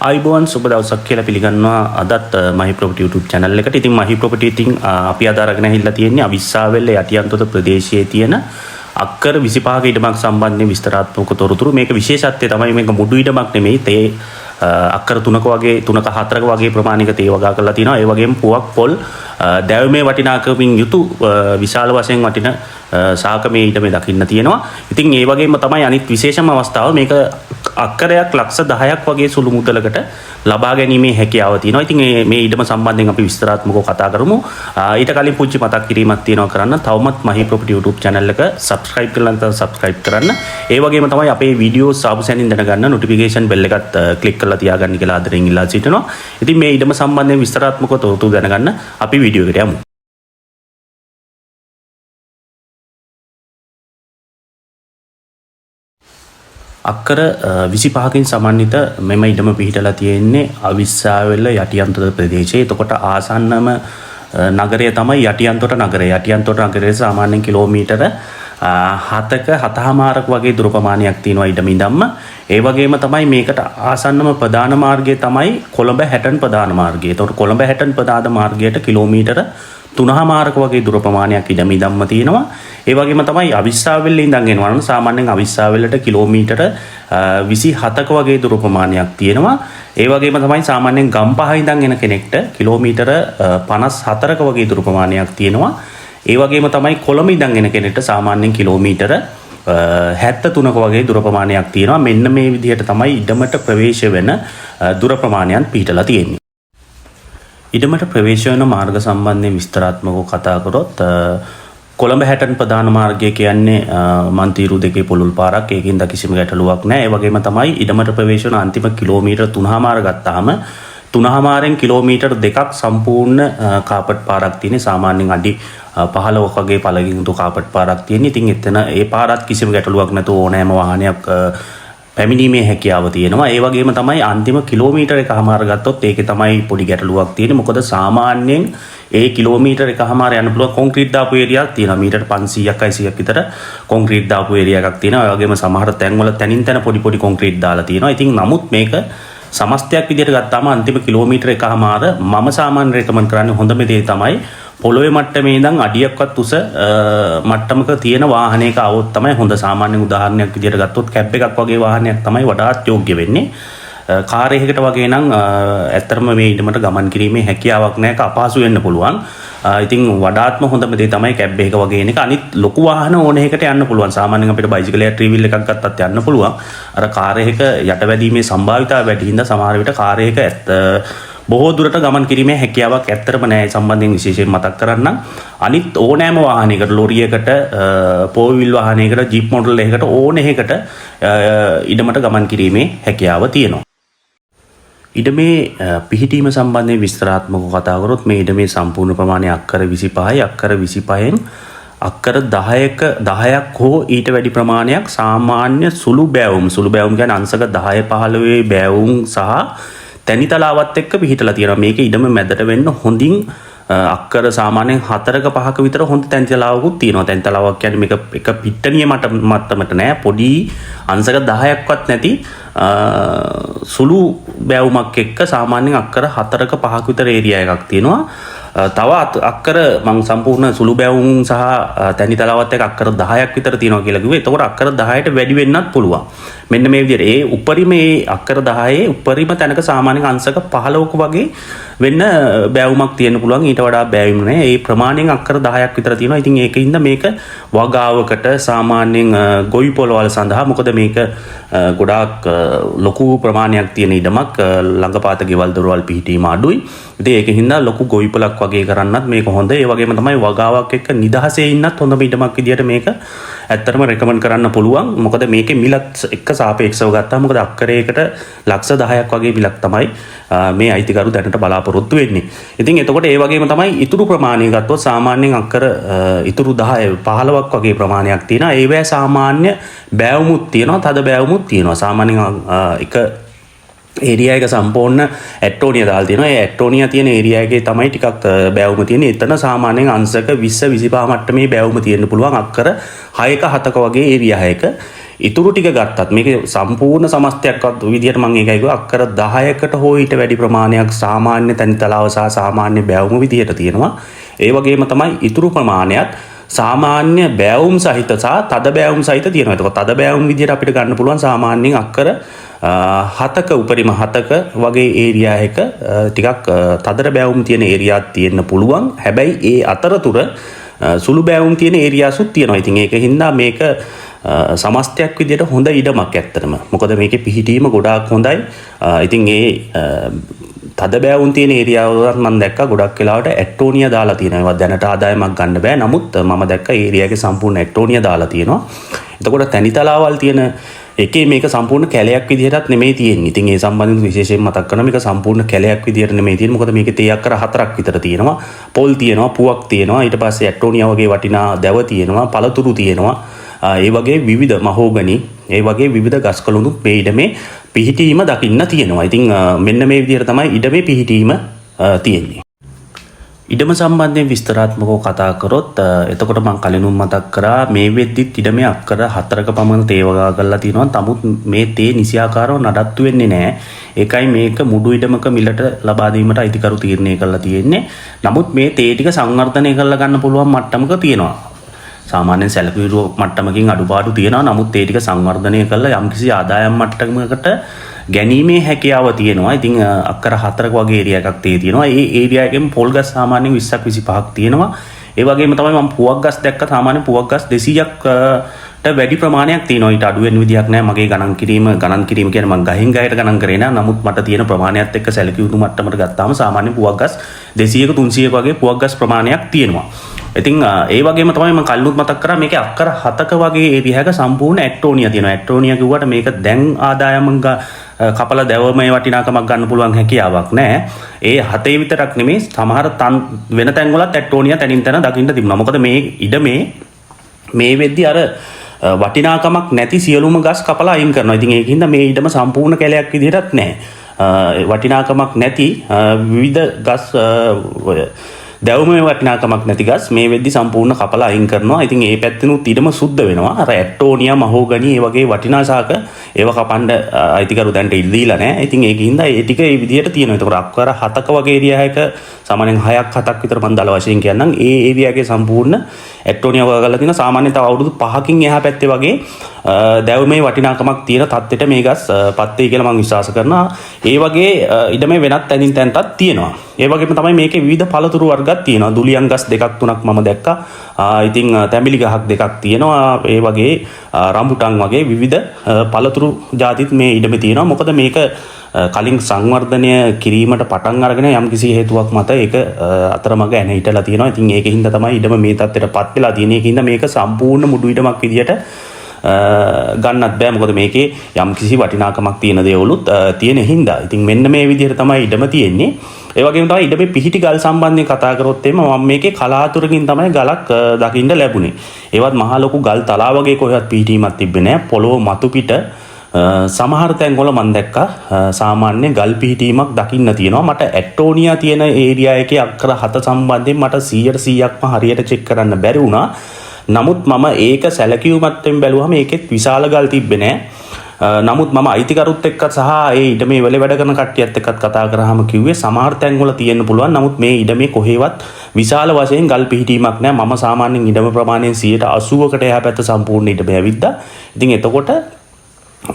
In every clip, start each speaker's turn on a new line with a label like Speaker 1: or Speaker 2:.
Speaker 1: ආයිබෝන් සුබ දවසක් කියලා පිළිගන්නවා අදත් මහි ප්‍රොපර්ටි YouTube channel එකට. ඉතින් මහි ප්‍රොපර්ටි ඉතින් අපි අද අරගෙන ඇවිල්ලා තියෙන්නේ අවිස්සාවේල්ල යටියන්තොට ප්‍රදේශයේ තියෙන අක්කර 25ක ඉඩමක් සම්බන්ධයෙන් විස්තරාත්මක තොරතුරු. මේක විශේෂත්වය තමයි මේක මුඩු ඉඩමක් නෙමෙයි. තේ අක්කර 3ක වගේ 3ක 4ක වගේ ප්‍රමාණික තේ වගා කරලා තියෙනවා. ඒ වගේම පුවක් පොල් දැවමේ වටිනාකමින් යුතු විශාල වශයෙන් වටින සාකමේ ඉඩමේ දකින්න තියෙනවා. ඉතින් ඒ වගේම තමයි අනිත් විශේෂම අවස්ථාව මේක අක්කරයක් ලක්ෂ 10ක් වගේ සුළු මුදලකට ලබා ගැනීමේ හැකියාව තියෙනවා. ඉතින් මේ ඉඩම සම්බන්ධයෙන් අපි විස්තරාත්මකව කතා කරමු. ඊට කලින් පුංචි මතක් කිරීමක් තියෙනවා කරන්න. තවමත් මහි ප්‍රොපර්ටි YouTube channel එක subscribe කරලා නැත්නම් subscribe කරන්න. ඒ වගේම තමයි අපේ වීඩියෝස් ආපුසැනින් දැනගන්න notification bell එකත් click කරලා තියාගන්න කියලා ආදරෙන් ඉල්ලා සිටිනවා. ඉතින් මේ ඉඩම සම්බන්ධයෙන් විස්තරාත්මකව තොරතුරු දැනගන්න අපි වීඩියෝ එකට යමු. අක්කර 25කින් සමන්විත මෙම ඉඩම පිහිටලා තියෙන්නේ අවිස්සාවේල්ල යටියන්තොට ප්‍රදේශයේ. එතකොට ආසන්නම නගරය තමයි යටියන්තොට නගරය. යටියන්තොට නගරයේ සාමාන්‍යයෙන් කිලෝමීටර 7ක 7මාරක් වගේ දුර ප්‍රමාණයක් තියෙනවා ඉඩම ඉඳන්ම. ඒ වගේම තමයි මේකට ආසන්නම ප්‍රධාන මාර්ගය තමයි කොළඹ හැටන් ප්‍රධාන මාර්ගය. එතකොට කොළඹ හැටන් ප්‍රධාන මාර්ගයට කිලෝමීටර 3මාරක වගේ දුර ප්‍රමාණයක් ඉඩම ඉඳන්ම තියෙනවා. ඒ වගේම තමයි අවිස්සාවේල්ල ඉඳන් එනවා නම් සාමාන්‍යයෙන් අවිස්සාවේල්ලට කිලෝමීටර 27ක වගේ දුර ප්‍රමාණයක් තියෙනවා. ඒ වගේම තමයි සාමාන්‍යයෙන් ගම්පහ ඉඳන් එන කෙනෙක්ට කිලෝමීටර 54ක වගේ දුර ප්‍රමාණයක් තියෙනවා. ඒ වගේම තමයි කොළඹ ඉඳන් එන කෙනෙක්ට සාමාන්‍යයෙන් කිලෝමීටර 73ක වගේ දුර ප්‍රමාණයක් තියෙනවා. මෙන්න මේ විදිහට තමයි ඉඩමට ප්‍රවේශ වෙන දුර ප්‍රමාණයන් පිහිටලා තියෙන්නේ. ඉඩමට ප්‍රවේශ වෙන මාර්ග සම්බන්ධයෙන් විස්තරාත්මකව කතා කරොත් කොළඹ හැටන් ප්‍රධාන මාර්ගය කියන්නේ මන්තිරු දෙකේ පුළුල් පාරක්. ඒකින්ද කිසිම ගැටලුවක් නැහැ. ඒ වගේම තමයි ඉඩමට ප්‍රවේශ වෙන අන්තිම කිලෝමීටර 3මාර ගත්තාම 3මාරෙන් කිලෝමීටර් 2ක් සම්පූර්ණ කාපට් පාරක් තියෙන. සාමාන්‍යයෙන් අඩි 15ක වගේ පළකින් දු කාපට් පාරක් තියෙන. ඉතින් එතන ඒ පාරත් කිසිම ගැටලුවක් නැතුව ඕනෑම වාහනයක් පැමිණීමේ හැකියාව තියෙනවා. ඒ වගේම තමයි අන්තිම කිලෝමීටර 1මාර ගත්තොත් ඒකේ තමයි පොඩි ගැටලුවක් තියෙන්නේ. මොකද සාමාන්‍යයෙන් ඒ කිලෝමීටර 1මාර යන්න පුළුවන් කොන්ක්‍රීට් දාපු ඒරියාවක් තියෙනවා. මීටර් 500ක් 600ක් විතර කොන්ක්‍රීට් දාපු ඒරියා එකක් තියෙනවා. ඒ වගේම සමහර තැන්වල තනින් තන පොඩි කොන්ක්‍රීට් දාලා තියෙනවා. ඉතින් නමුත් මේක සමස්තයක් විදිහට ගත්තාම අන්තිම කිලෝමීටර 1මාර මම සාමාන්‍ය රෙකමන්ඩ් කරන්නේ හොඳම දේ තමයි පොළොවේ මට්ටමේ ඉඳන් අඩියක්වත් උස මට්ටමක තියෙන වාහනයක આવොත් තමයි හොඳ. සාමාන්‍ය උදාහරණයක් විදිහට ගත්තොත් කැබ් එකක් වගේ වාහනයක් තමයි වඩාත් යෝග්‍ය වෙන්නේ. කාර් එකකට වගේ නම් ඇත්තටම මේ ඉඩමට ගමන් කිරීමේ හැකියාවක් නැහැ. අපහසු වෙන්න පුළුවන්. ඉතින් වඩාත්ම හොඳම දේ තමයි කැබ් එක වගේ එන එක. අනිත් ලොකු වාහන ඕන එකකට යන්න පුළුවන්. සාමාන්‍යයෙන් අපිට බයිසිකලයක් ට්‍රීවිල් එකක් ගත්තත් යන්න පුළුවන්. අර කාර් එක යටවැදීමේ සම්භාවිතාව වැඩි හින්දා සමහර විට කාර් එක බොහෝ දුරට ගමන් කිරීමේ හැකියාවක් ඇත්තටම නැහැ. සම්බන්ධයෙන් විශේෂයෙන් මතක් කරන්නම්. අනිත් ඕනෑම වාහනයකට, ලොරියකට, පෝවිල් වාහනයකට, ජීප් මොඩල් එකකට ඕන එකකට ඉඩමට ගමන් කිරීමේ හැකියාව තියෙනවා. ඉඩමේ පිහිටීම සම්බන්ධයෙන් විස්තරාත්මකව කතා කරොත් මේ ඉඩමේ සම්පූර්ණ ප්‍රමාණය අක්කර 25යි. අක්කර 25න් අක්කර 10ක් හෝ ඊට වැඩි ප්‍රමාණයක් සාමාන්‍ය සුළු බෑවුම් කියන්නේ අංශක 10 15 බෑවුම් සහ තැනිතලාවත් එක්ක පිහිටලා තියෙනවා. මේක ඉඩම මැදට වෙන්න හොඳින් අක්කර සාමාන්‍යයෙන් 4ක 5ක විතර හොඳ තැනිතලාවකුත් තියෙනවා. තැනිතලාවක් කියන්නේ මේක එක පිට්ටනිය මට්ටමට නෑ. පොඩි අංශක 10ක්වත් නැති සුළු බෑවුමක් එක්ක සාමාන්‍යයෙන් අක්කර 4ක 5ක විතර ඒරියා එකක් තියෙනවා. තව අක්කර මං සම්පූර්ණ සුළු බෑවුම් සහ තැනිතලාවත් එක්ක අක්කර 10ක් විතර තියෙනවා කියලා කිව්වේ. එතකොට අක්කර 10ට වැඩි වෙන්නත් පුළුවන්. මෙන්න මේ විදිහට ඒ උපරිම ඒ අක්කර 10 උපරිම තැනක සාමාන්‍යයෙන් අංශක 15ක වගේ වෙන්න බෑවුමක් තියෙන්න පුළුවන්. ඊට වඩා බෑවුම් නෑ. ඒ ප්‍රමාණයෙන් අක්කර 10ක් විතර තියෙනවා. ඉතින් ඒකින්ද මේක වගාවකට සාමාන්‍යයෙන් ගොවි පොළවල් සඳහා, මොකද මේක ගොඩාක් ලොකු ප්‍රමාණයක් තියෙන ඉඩමක්, ළඟපාත ගෙවල් දොරවල් පිහිටීම අඩුයි. ඉතින් ඒකින්ද ලොකු ගොවි පොලක් වගේ කරන්නත් මේක හොඳ. ඒ වගේම තමයි වගාවක් එක්ක නිදහසේ ඉන්නත් හොඳ ඉඩමක් විදියට මේක ඇත්තටම රෙකමන්ඩ් කරන්න පුළුවන්. මොකද මේකේ මිලත් එක්ක සාපේක්ෂව ගත්තාම මොකද අක්කරයකට ලක්ෂ 10ක් වගේ මිලක් තමයි මේ අයිතිකරු දැනට බලාපොරොත්තු වෙන්නේ. ඉතින් එතකොට ඒ වගේම තමයි ඉතුරු ප්‍රමාණය ගත්තොත් සාමාන්‍යයෙන් අක්කර ඉතුරු 10 15ක් වගේ ප්‍රමාණයක් තියෙනවා. ඒවැ සාමාන්‍ය බෑවුමුත් තියෙනවා, තද බෑවුමුත් තියෙනවා. සාමාන්‍යයෙන් එක ඒරියා එක සම්පූර්ණ ඇට්ටෝනියා දාලා තියෙනවා. ඒ ඇට්ටෝනියා තියෙන ඒරියා එකේ තමයි ටිකක් බෑවුම තියෙන්නේ. එතන සාමාන්‍යයෙන් අංශක 20 25 මට්ටමේ බෑවුම තියෙන්න පුළුවන්. අක්කර 6ක 7ක වගේ ඒරියා එකක. ඉතුරු ටික ගත්තත් මේක සම්පූර්ණ සමස්තයක්වත් විදිහට මම ඒකයි කිව්වා අක්කර 10කට හෝ ඊට වැඩි ප්‍රමාණයක් සාමාන්‍ය තනිතලාව සහ සාමාන්‍ය බැවුම විදිහට තියෙනවා. ඒ වගේම තමයි ඉතුරු ප්‍රමාණයත් සාමාන්‍ය බැවුම් සහිත සහ තද බැවුම් සහිත තියෙනවා. එතකොට තද බැවුම් විදිහට අපිට ගන්න පුළුවන් සාමාන්‍යයෙන් අක්කර 7ක උපරිම 7ක වගේ ඒරියා එක ටිකක් තදර බැවුම් තියෙන ඒරියාක් තියෙන්න පුළුවන්. හැබැයි ඒ අතරතුර සුළු බැවුම් තියෙන ඒරියාසුත් තියෙනවා. ඉතින් ඒකින්ද මේක සමස්තයක් විදිහට හොඳ ඉඩමක් ඇත්තටම. මොකද මේකේ පිහිටීම ගොඩාක් හොඳයි. ඉතින් ඒ තද බැවුම් තියෙන ඒරියාවලත් මම දැක්කා ගොඩක් වෙලාවට ඇට්ටෝනියා දාලා තියෙනවා. ඒවා දැනට ආදායමක් ගන්න බෑ. නමුත් මම දැක්කා ඒරියාවේ සම්පූර්ණ ඇට්ටෝනියා දාලා තියෙනවා. එතකොට තනිතලාවල් තියෙන එකේ මේක සම්පූර්ණ කැලයක් විදිහටත් නෙමෙයි තියෙන්නේ. ඉතින් ඒ සම්බන්ධව විශේෂයෙන් මතක් කරනවා මේක සම්පූර්ණ කැලයක් විදිහට නෙමෙයි තියෙන්නේ. මොකද මේකේ තේ අක්කර 4ක් විතර තියෙනවා. පොල් තියෙනවා, පුවක් තියෙනවා, ඊට පස්සේ ඇට්ටෝනියා වගේ වටිනා දැව තියෙනවා, පළතුරු තියෙනවා. ඒ වගේ විවිධ මහෝගනි, ඒ වගේ විවිධ ගස්කලුණුත් මේ ඉඩමේ පිහිටීම දකින්න තියෙනවා. ඉතින් මෙන්න මේ විදිහට තමයි ඉඩමේ පිහිටීම තියෙන්නේ. ඉඩම සම්බන්ධයෙන් විස්තරාත්මකව කතා කරොත් එතකොට මම කලිනුම් මතක් කරා මේ වෙද්දිත් ඉඩමේ අක්කර 4ක පමණ තේ වගා කරලා තියෙනවා. නමුත් මේ තේ නිසියාකාරව නඩත්තු වෙන්නේ නැහැ. ඒකයි මේක මුඩු ඉඩමක මිලට ලබා දීමට අයිතිකරු තීරණය කරලා තියෙන්නේ. නමුත් මේ තේ ටික සංවර්ධනය කරලා ගන්න පුළුවන් මට්ටමක තියෙනවා. සාමාන්‍යයෙන් සැලකිලිරුව මට්ටමකින් අඩුපාඩු තියෙනවා. නමුත් ඒ ටික සංවර්ධනය කරලා යම්කිසි ආදායම් මට්ටමකට ගැනීමේ හැකියාව තියෙනවා. ඉතින් අක්කර 4ක වගේ ඒරියා එකක් තියෙනවා. ඒ ඒරියා එකෙන් පොල් ගස් සාමාන්‍යයෙන් 20ක් 25ක් තියෙනවා. ඒ වගේම තමයි මම පුවක් ගස් දැක්ක. සාමාන්‍ය පුවක් ගස් 200ක් වැඩි ප්‍රමාණයක් තියෙනවා. ඊට අඩු වෙන විදියක් නැහැ. මගේ ගණන් කිරීම කියන්නේ මම ගහෙන් ගහයට ගණන් කරේ නෑ. නමුත් මට තියෙන ප්‍රමාණයත් එක්ක සැලකිය යුතු මට්ටමකට ගත්තාම සාමාන්‍ය පුවක් ගස් 200ක 300ක වගේ පුවක් ගස් ප්‍රමාණයක් තියෙනවා. ඉතින් ඒ වගේම තමයි මම කලිනුත් මතක් කරා මේකේ අක්කර 7ක වගේ ඒරියා එක සම්පූර්ණ ඇට්ටෝනියා තියෙනවා. ඇට්ටෝනියා කිව්වට මේක දැන් ආදායම කපල දැවමේ වටිනාකමක් ගන්න පුළුවන් හැකියාවක් නැහැ. ඒ 7 විතරක් නෙමෙයි සමහර වෙන තැන්වලත් ඇට්ටෝනියා තනින් තන දකින්න තිබුණා. මොකද මේ ඉඩමේ මේ වෙද්දි අර වටිනාකමක් නැති සියලුම ගස් කපලා අයින් කරනවා. ඉතින් ඒකින්ද මේ ඉඩම සම්පූර්ණ කැලයක් විදිහටත් නැහැ. වටිනාකමක් නැති විවිධ ගස් දැවුමේ වටිනාකමක් නැති ගස් මේ වෙද්දි සම්පූර්ණ කපලා අයින් කරනවා. ඉතින් ඒ පැත්තෙනුත් ඉඩම සුද්ධ වෙනවා. අර ඇට්ටෝනියා මහෝගනි ඒ වගේ වටිනා ශාක ඒව කපන්න අයිතිකරු දැන්ට ඉල්ලීලා නැහැ. ඉතින් ඒකින්ද ඒ ටික ඒ විදිහට තියෙනවා. ඒතකොට අක්කර 7ක වගේ ඒරියා එක සාමාන්‍යයෙන් 6ක් 7ක් විතර මම දල වශයෙන් කියන්නම්. ඒ ඒරියා එකේ සම්පූර්ණ ඇට්ටෝනියා වගා කරලා තියෙන සාමාන්‍යයෙන් තව අවුරුදු 5කින් එහා පැත්තේ වගේ දැවුමේ වටිනාකමක් තියෙන තත්ත්වෙට මේ ගස් පත් වෙයි කියලා මම විශ්වාස කරනවා. ඒ වගේ ඉඩමේ වෙනත් තැනින් තැනටත් තියෙනවා. ඒ වගේම තමයි මේකේ විවිධ පළතුරු වර්ගත් තියෙනවා. දුලියන් ගස් 2ක් 3ක් මම දැක්කා. ඉතින් තැඹිලි ගහක් 2ක් තියෙනවා. ඒ වගේ රම්බුටන් වගේ විවිධ පළතුරු ජාතිත් මේ ඉඩමේ තියෙනවා. මොකද මේක කලින් සංවර්ධනය කිරීමට පටන් අරගෙන යම්කිසි හේතුවක් මත ඒක අතරමඟ ඇන හිටලා තියෙනවා. ඉතින් ඒකින්ද තමයි ඉඩම මේ තත්ත්වයටපත් වෙලා තියෙන්නේ. ඒකින්ද මේක සම්පූර්ණ මුඩු ඉඩමක් විදියට ගන්නත් බෑ. මොකද මේකේ යම්කිසි වටිනාකමක් තියෙන දේවලුත් තියෙන හින්දා. ඉතින් මෙන්න මේ විදිහට තමයි ඉඩම තියෙන්නේ. ඒ වගේම තමයි ඉඩමේ පිහිටි ගල් සම්බන්ධයෙන් කතා කරොත් එimhe මම මේකේ කලාතුරකින් තමයි ගලක් දකින්න ලැබුණේ. ඒවත් මහා ලොකු ගල් තලා වගේ කොහෙවත් පිහිටීමක් තිබ්බේ නෑ. පොළොව මතු පිට සමහර තැන්වල මම දැක්කා සාමාන්‍ය ගල් පිහිටීමක් දකින්න තියෙනවා. මට ඇට්ටෝනියා තියෙන ඒරියා එකේ අක්කර 7 සම්බන්ධයෙන් මට 100%ක්ම හරියට චෙක් කරන්න බැරි වුණා. නමුත් මම ඒක සැලකියුමත්ෙන් බැලුවම ඒකෙත් විශාල ගල් තිබ්බේ නෑ. නමුත් මම අයිතිකරුත් එක්ක සහ ඒ ඉඩමේ වැඩ කරන කට්ටියත් එක්කත් කතා කරාම කිව්වේ සමහර තැන්වල තියෙන්න පුළුවන්. නමුත් මේ ඉඩමේ කොහෙවත් විශාල වශයෙන් ගල් පිහිටීමක් නෑ. මම සාමාන්‍යයෙන් ඉඩම ප්‍රමාණයෙන් 80%කට එහා පැත්ත සම්පූර්ණ ඉඩමේ ඇවිද්දා. ඉතින් එතකොට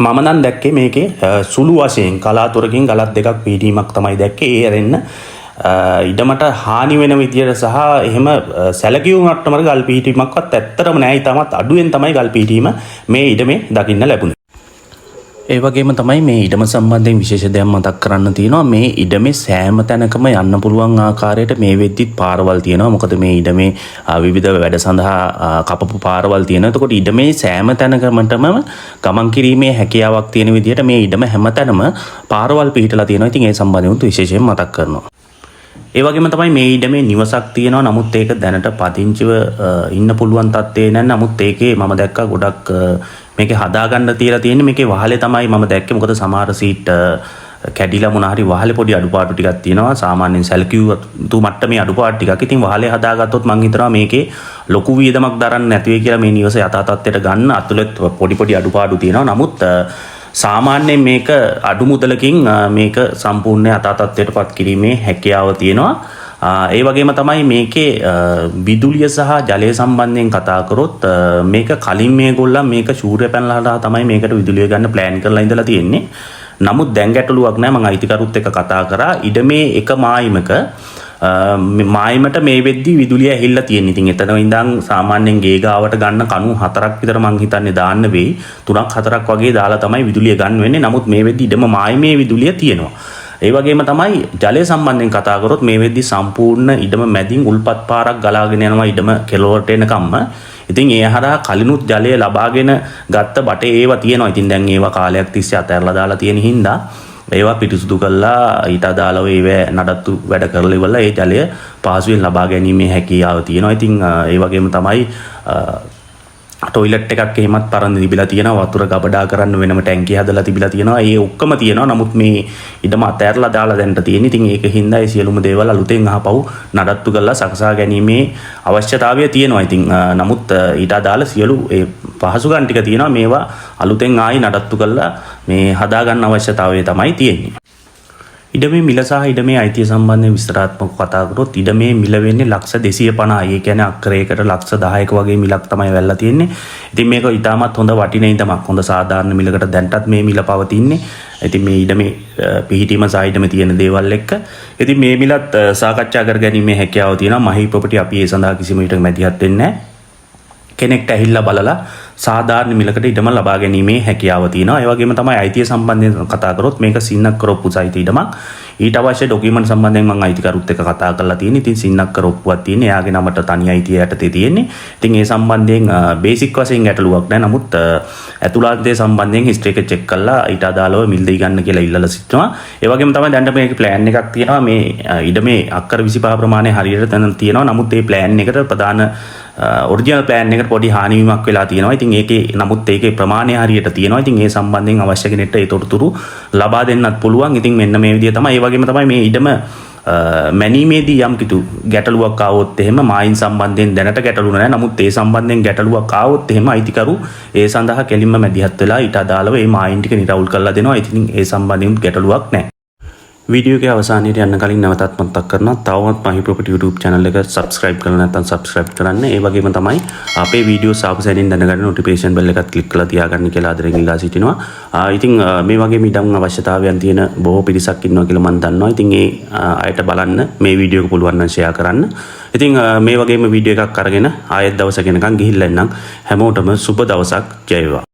Speaker 1: මම නම් දැක්කේ මේකේ සුළු වශයෙන් කලාතුරකින් ගලක් 2ක් පිහිටීමක් තමයි දැක්කේ. ඒ ඇරෙන්න ඉඩමට හානි වෙන විදියට සහ එහෙම සැලකියුම් මට්ටමක ගල් පිහිටීමක්වත් ඇත්තටම නෑ. ඊටමත් අඩුවෙන් තමයි ගල් පිහිටීම මේ ඉඩමේ දකින්න ලැබුණේ. ඒ වගේම තමයි මේ ඉඩම සම්බන්ධයෙන් විශේෂ දෙයක් මතක් කරන්න තියෙනවා. මේ ඉඩමේ සෑම තැනකම යන්න පුළුවන් ආකාරයට මේ වෙද්දිත් පාරවල් තියෙනවා. මොකද මේ ඉඩමේ විවිධ වැඩ සඳහා කපපු පාරවල් තියෙනවා. එතකොට ඉඩමේ සෑම තැනකමටම ගමන් කිරීමේ හැකියාවක් තියෙන විදිහට මේ ඉඩම හැමතැනම පාරවල් පිහිටලා තියෙනවා. ඉතින් ඒ සම්බන්ධයෙන් විශේෂයෙන් මතක් කරනවා. ඒ වගේම තමයි මේ ඉඩමේ නිවසක් තියෙනවා. නමුත් ඒක දැනට පදිංචිව ඉන්න පුළුවන් තත්ත්වේ නැහැ. නමුත් ඒකේ මම දැක්කා ගොඩක් මේකේ හදාගන්න තියලා තියෙන්නේ මේකේ වහලේ තමයි මම දැක්කේ. මොකද සමහර සීට් කැඩිලා මොන හරි වහලේ පොඩි අඩුපාඩු ටිකක් තියෙනවා. සාමාන්‍යයෙන් සැලකියුතු මට්ටමේ අඩුපාඩු ටිකක්. ඉතින් වහලේ හදාගත්තොත් මම හිතනවා මේකේ ලොකු වියදමක් දරන්න නැති වෙයි කියලා මේ නිවස යථා තත්ත්වයට ගන්න. අතුලත් පොඩි අඩුපාඩු තියෙනවා. නමුත් සාමාන්‍යයෙන් මේක අඩු මුදලකින් මේක සම්පූර්ණ යථා තත්ත්වයටපත් කිරීමේ හැකියාව තියෙනවා. ඒ වගේම තමයි මේකේ විදුලිය සහ ජලය සම්බන්ධයෙන් කතා කරොත් මේක කලින් මේගොල්ලන් මේක සූර්ය පැනල හරහා තමයි මේකට විදුලිය ගන්න ප්ලෑන් කරලා ඉඳලා තියෙන්නේ. නමුත් දැන් ගැටලුවක් නැහැ. මම අයිතිකරුත් එක්ක කතා කරා. ඉඩමේ එක මායිමක මායිමට මේ වෙද්දි විදුලිය ඇහිල්ලා තියෙන. ඉතින් එතන ඉඳන් සාමාන්‍යයෙන් ගේ ගාවට ගන්න කණු 4ක් විතර මං හිතන්නේ දාන්න වෙයි. 3ක් 4ක් වගේ දාලා තමයි විදුලිය ගන්න වෙන්නේ. නමුත් මේ වෙද්දි ඉඩම මායිමේ විදුලිය තියෙනවා. ඒ වගේම තමයි ජලය සම්බන්ධයෙන් කතා කරොත් මේ වෙද්දි සම්පූර්ණ ඉඩම මැදින් උල්පත් පාරක් ගලාගෙන යනවා ඉඩම කෙළවරට එනකම්ම. ඉතින් ඒ හරහා කලිනුත් ජලය ලබාගෙන ගත්ත බටේ ඒවා තියෙනවා. ඉතින් දැන් ඒවා කාලයක් තිස්සේ අතහැරලා දාලා තියෙන හින්දා ඒවා පිරිසුදු කරලා ඊට අදාළව ඒවා නඩත්තු වැඩ කරලා ඉවරලා ඒ ජලය පහසුවෙන් ලබා ගැනීමේ හැකියාව තියෙනවා. ඉතින් ඒ වගේම තමයි ටොයිලට් එකක් එහෙමත් පරන්න තිබිලා තියෙනවා. වතුර ගබඩා කරන්න වෙනම ටැංකිය හදලා තිබිලා තියෙනවා. ඒ ඔක්කොම තියෙනවා. නමුත් මේ ඉඩම අතහැරලා දාලා දැන්ට තියෙන. ඉතින් ඒක හින්දා ඒ සියලුම දේවල් අලුතෙන් අහපව් නඩත්තු කරලා සකසා ගැනීමේ අවශ්‍යතාවය තියෙනවා. ඉතින් නමුත් ඊට අදාළ සියලු ඒ පහසුකම් ටික තියෙනවා. මේවා අලුතෙන් ආයි නඩත්තු කරලා මේ හදා ගන්න අවශ්‍යතාවය තමයි තියෙන්නේ. ඉඩමේ මිල සහ ඉඩමේ අයිතිය සම්බන්ධයෙන් විස්තරාත්මකව කතා කරොත් ඉඩමේ මිල වෙන්නේ ලක්ෂ 250යි. ඒ කියන්නේ අක්කරයකට ලක්ෂ 10ක වගේ මිලක් තමයි වෙල්ලා තියෙන්නේ. ඉතින් මේක ඊටමත් හොඳ වටින ඉඩමක්. හොඳ සාධාරණ මිලකට දැන්ටත් මේ මිල පවතින්නේ. ඉතින් මේ ඉඩමේ පිහිටීම සහ ඉඩමේ තියෙන දේවල් එක්ක ඉතින් මේ මිලත් සාකච්ඡා කර ගැනීමේ හැකියාව තියෙනවා. මහී ප්‍රොපර්ටි අපි ඒ සඳහා කිසිම විටක මැදිහත් වෙන්නේ නැහැ. කෙනෙක්ට ඇහිල්ලා බලලා සාධාරණ මිලකට ඉඩම ලබා ගැනීමේ හැකියාව තියෙනවා. ඒ වගේම තමයි අයිතිය සම්බන්ධයෙන් කතා කරොත් මේක සින්නක් කරොප්පු සහිත ඉඩමක්. ඊට අවශ්‍ය ඩොකියුමන්ට් සම්බන්ධයෙන් මම අයිතිකරුත් එක්ක කතා කරලා තියෙනවා. ඉතින් සින්නක් කරොප්පුවක් තියෙන. එයාගේ නමට තනි අයිතිය යටතේ තියෙන්නේ. ඉතින් ඒ සම්බන්ධයෙන් බේසික් වශයෙන් ගැටලුවක් නැහැ. නමුත් ඇතුළාන්තයේ සම්බන්ධයෙන් හිස්ටරි එක චෙක් කරලා ඊට අදාළව මිල් දෙයි ගන්න කියලා ඉල්ලලා සිටිනවා. ඒ වගේම තමයි දැන් මේකේ ප්ලෑන් එකක් තියෙනවා. මේ ඉඩමේ අක්කර 25 ප්‍රමාණය හරියට තන තියෙනවා. නමුත් මේ ප්ලෑන් එකට ප්‍රධාන ඔරිජිනල් ප්ලෑන් එකට පොඩි හානිවීමක් වෙලා තියෙනවා. ඉතින් ඒකේ නමුත් ඒකේ ප්‍රමාණය හරියට තියෙනවා. ඉතින් ඒ සම්බන්ධයෙන් අවශ්‍ය කෙනෙක්ට ඒ තොරතුරු ලබා දෙන්නත් පුළුවන්. ඉතින් මෙන්න මේ විදිය තමයි. ඒ වගේම තමයි මේ ඉඩම මැනීමේදී යම් කිතු ගැටලුවක් ආවොත් එහෙම මායින් සම්බන්ධයෙන් දැනට ගැටලු නැහැ. නමුත් ඒ සම්බන්ධයෙන් ගැටලුවක් ආවොත් එහෙම අයිතිකරු ඒ සඳහා කෙලින්ම මැදිහත් වෙලා ඊට අදාළව මේ මායින් ටික නිරවුල් කරලා දෙනවා. ඉතින් ඒ සම්බන්ධයෙන් ගැටලුවක් නැහැ. वीडियो के අවසානයේට යන්න කලින් නැවතත් මතක් කරනවා තවමත් මහි ප්‍රොපර්ටි YouTube channel එක subscribe කරලා නැත්නම් subscribe කරන්න. ඒ වගේම තමයි අපේ videos ආපු සැනින් දැනගන්න notification bell එකත් click කරලා තියාගන්න කියලා ආදරෙන් ඉල්ලා සිටිනවා. ඉතින් මේ වගේ ඉඩම් අවශ්‍යතාවයන් තියෙන බොහෝ පිරිසක් ඉන්නවා කියලා මම දන්නවා. ඉතින් ඒ අයට බලන්න මේ වීඩියෝ එක පුළුවන් නම් share කරන්න. ඉතින් මේ වගේම වීඩියෝ එකක් අරගෙන ආයෙත් දවසක එනකන් ගිහිල්ලා එන්නම්. හැමෝටම සුබ දවසක්. ජය වේවා.